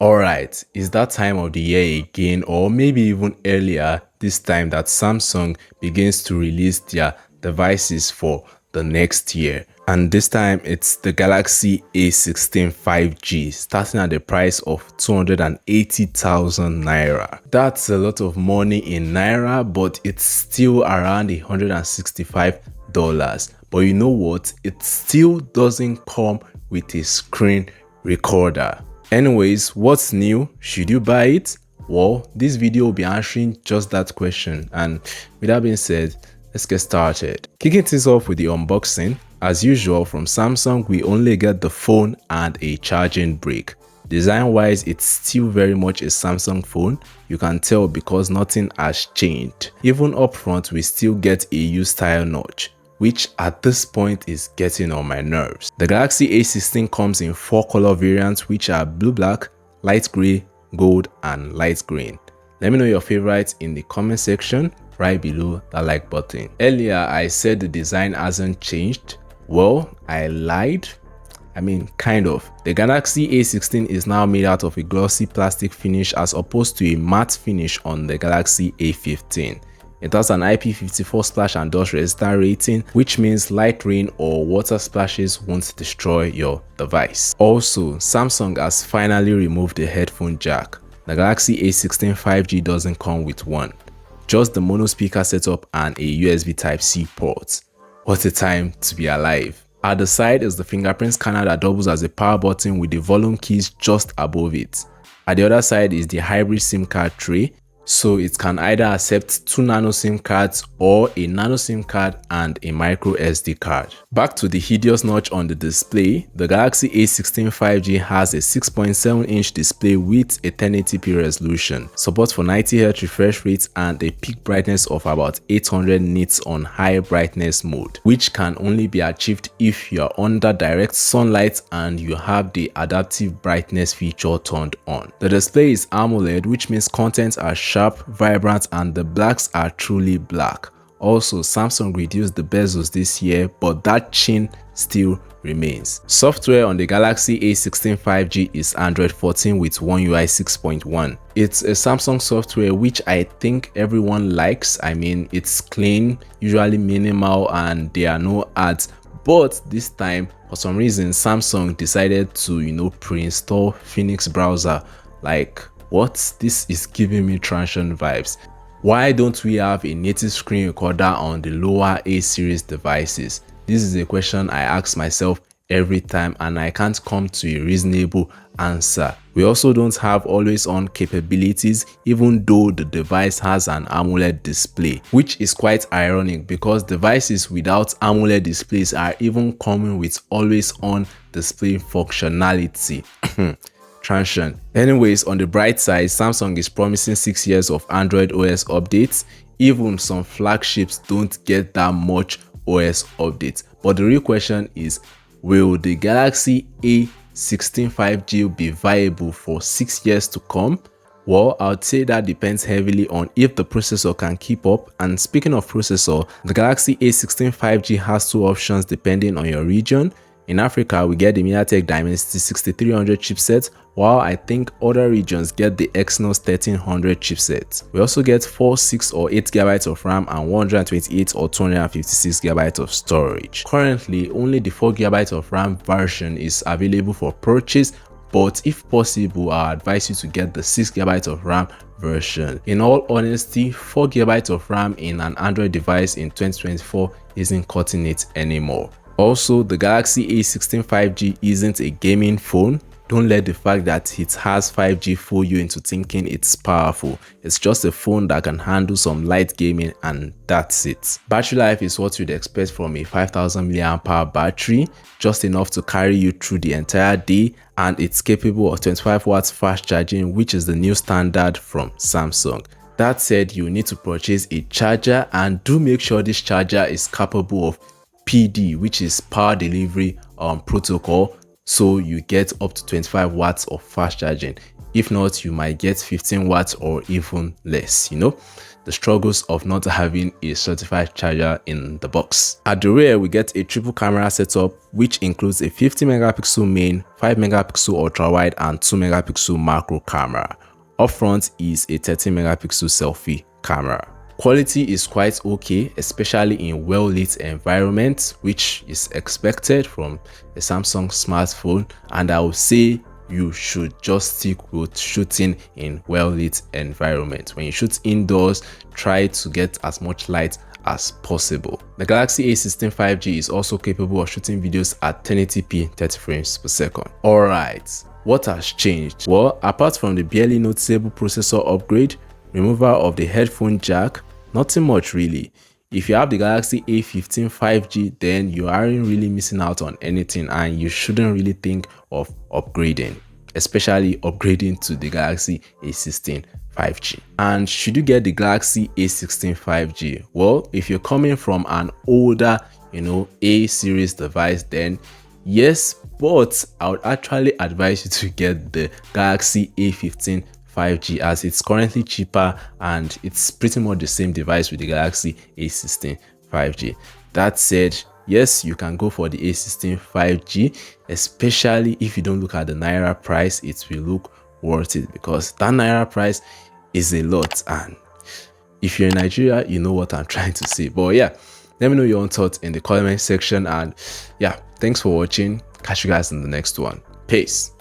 Alright, it's that time of the year again, or maybe even earlier this time, that Samsung begins to release their devices for the next year. And this time it's the Galaxy A16 5G, starting at the price of 280,000 naira. That's a lot of money in naira, but it's still around $165. But you know what? It still doesn't come with a screen recorder. Anyways, what's new? Should you buy it? Well, this video will be answering just that question, and with that being said, let's get started. Kicking things off with the unboxing. As usual, from Samsung we only get the phone and a charging brick. Design wise, it's still very much a Samsung phone. You can tell because nothing has changed. Even up front we still get a U-style notch, which at this point is getting on my nerves. The Galaxy A16 comes in 4 color variants, which are blue black, light grey, gold and light green. Let me know your favorites in the comment section right below that like button. Earlier I said the design hasn't changed. Well, I lied. Kind of. The Galaxy A16 is now made out of a glossy plastic finish as opposed to a matte finish on the Galaxy A15. It has an IP54 splash and dust resistant rating, which means light rain or water splashes won't destroy your device. Also, Samsung has finally removed the headphone jack. The Galaxy A16 5G doesn't come with one, just the mono speaker setup and a USB Type-C port. What a time to be alive. At the side is the fingerprint scanner that doubles as a power button with the volume keys just above it. At the other side is the hybrid SIM card tray, so it can either accept 2 nano SIM cards or a nano SIM card and a micro SD card. Back to the hideous notch on the display, the Galaxy A16 5G has a 6.7-inch display with a 1080p resolution, support for 90Hz refresh rate and a peak brightness of about 800 nits on high brightness mode, which can only be achieved if you are under direct sunlight and you have the adaptive brightness feature turned on. The display is AMOLED, which means contents are sharp, vibrant and the blacks are truly black. Also, Samsung reduced the bezels this year, but that chin still remains. Software on the Galaxy A16 5G is Android 14 with One UI 6.1. It's a Samsung software which I think everyone likes. It's clean, usually minimal, and there are no ads. But this time, for some reason, Samsung decided to pre-install Phoenix browser. Like, what? This is giving me Transsion vibes. Why don't we have a native screen recorder on the lower A series devices? This is a question I ask myself every time and I can't come to a reasonable answer. We also don't have always on capabilities, even though the device has an AMOLED display, which is quite ironic because devices without AMOLED displays are even coming with always on display functionality. Transsion. Anyways, on the bright side, Samsung is promising 6 years of Android OS updates. Even some flagships don't get that much OS updates. But the real question is, will the Galaxy A16 5G be viable for 6 years to come? Well, I would say that depends heavily on if the processor can keep up. And speaking of processor, the Galaxy A16 5G has 2 options depending on your region. In Africa, we get the MediaTek Dimensity 6300 chipset, while I think other regions get the Exynos 1300 chipset. We also get 4, 6 or 8 GB of RAM and 128 or 256 GB of storage. Currently, only the 4 GB of RAM version is available for purchase, but if possible, I advise you to get the 6 GB of RAM version. In all honesty, 4 GB of RAM in an Android device in 2024 isn't cutting it anymore. Also, the Galaxy A16 5G isn't a gaming phone. Don't let the fact that it has 5G fool you into thinking it's powerful. It's just a phone that can handle some light gaming and that's it. Battery life is what you'd expect from a 5000 mAh battery, just enough to carry you through the entire day, and it's capable of 25 watts fast charging, which is the new standard from Samsung. That said, you need to purchase a charger, and do make sure this charger is capable of PD, which is power delivery protocol, so you get up to 25 watts of fast charging. If not, you might get 15 watts or even less, you know. The struggles of not having a certified charger in the box. At the rear, we get a triple camera setup, which includes a 50 megapixel main, 5 megapixel ultra wide, and 2 megapixel macro camera. Up front is a 13 megapixel selfie camera. Quality is quite okay, especially in well-lit environments, which is expected from a Samsung smartphone, and I would say you should just stick with shooting in well-lit environments. When you shoot indoors, try to get as much light as possible. The Galaxy A16 5G is also capable of shooting videos at 1080p 30 frames per second. Alright, what has changed? Well, apart from the barely noticeable processor upgrade, removal of the headphone jack, nothing much really. If you have the Galaxy A15 5G, then you aren't really missing out on anything, and you shouldn't really think of upgrading, especially upgrading to the Galaxy A16 5G. And should you get the Galaxy A16 5G? Well, if you're coming from an older, A series device, then yes, but I would actually advise you to get the Galaxy A15 5G, as it's currently cheaper and it's pretty much the same device with the Galaxy A16 5G. That said, yes, you can go for the A16 5G, especially if you don't look at the Naira price. It will look worth it, because that Naira price is a lot, and if you're in Nigeria, you know what I'm trying to say. But yeah, let me know your own thoughts in the comment section, and yeah, thanks for watching. Catch you guys in the next one. Peace.